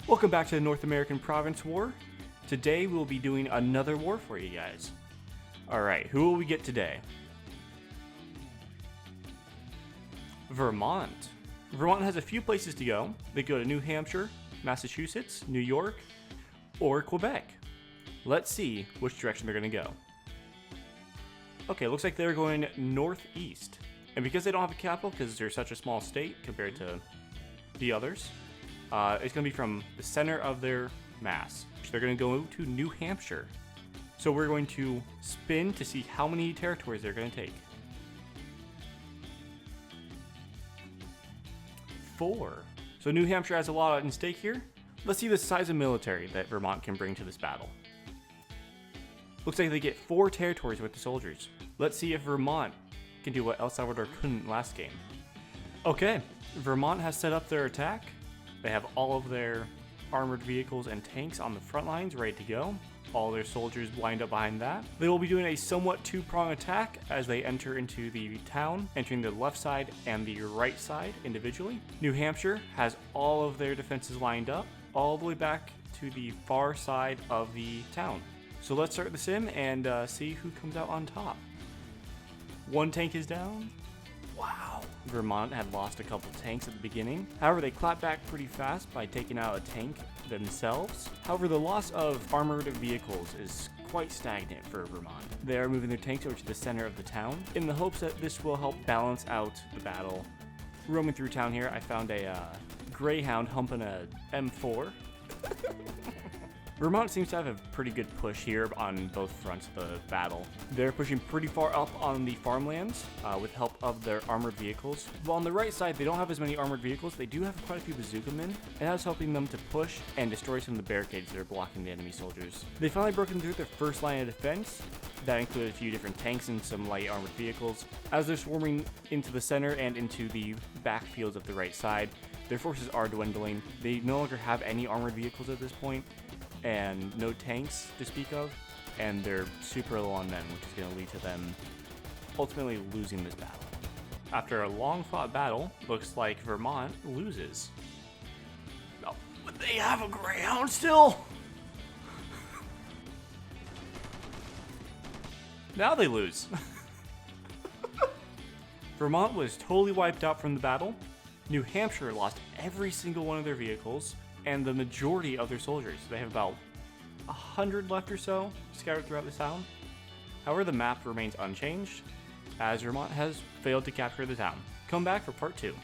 Welcome back to the North American Province War. Today we'll be doing another war for you guys. Alright, who will we get today? Vermont. Vermont has a few places to go. They go to New Hampshire, Massachusetts, New York, or Quebec. Let's see which direction they're going to go. Okay, looks like they're going northeast. And because they don't have a capital, because they're such a small state compared to the others, it's going to be from the center of their mass. So they're going to go to New Hampshire. So we're going to spin to see how many territories they're going to take. 4. So New Hampshire has a lot in stake here. Let's see the size of military that Vermont can bring to this battle. Looks like they get 4 territories with the soldiers. Let's see if Vermont can do what El Salvador couldn't last game. Okay, Vermont has set up their attack. They have all of their armored vehicles and tanks on the front lines ready to go. All their soldiers lined up behind that. They will be doing a somewhat two-prong attack as they enter into the town, entering the left side and the right side individually. New Hampshire has all of their defenses lined up all the way back to the far side of the town. So let's start the sim and see who comes out on top. 1 tank is down. Wow. Vermont had lost a couple tanks at the beginning. However, they clapped back pretty fast by taking out a tank themselves. However, the loss of armored vehicles is quite stagnant for Vermont. They are moving their tanks over to the center of the town in the hopes that this will help balance out the battle. Roaming through town here, I found a Greyhound humping a M4. Vermont seems to have a pretty good push here on both fronts of the battle. They're pushing pretty far up on the farmlands with help of their armored vehicles. While on the right side, they don't have as many armored vehicles, they do have quite a few bazooka men, and that's helping them to push and destroy some of the barricades that are blocking the enemy soldiers. They finally broken through their first line of defense. That included a few different tanks and some light armored vehicles. As they're swarming into the center and into the backfields of the right side, their forces are dwindling. They no longer have any armored vehicles at this point, and no tanks to speak of, and they're super low on men, which is going to lead to them ultimately losing this battle. After a long fought battle, looks like Vermont loses. Oh, but they have a Greyhound still! Now they lose. Vermont was totally wiped out from the battle. New Hampshire lost every single one of their vehicles and the majority of their soldiers. They have about 100 left or so scattered throughout the town. However, the map remains unchanged as Vermont has failed to capture the town. Come back for part 2.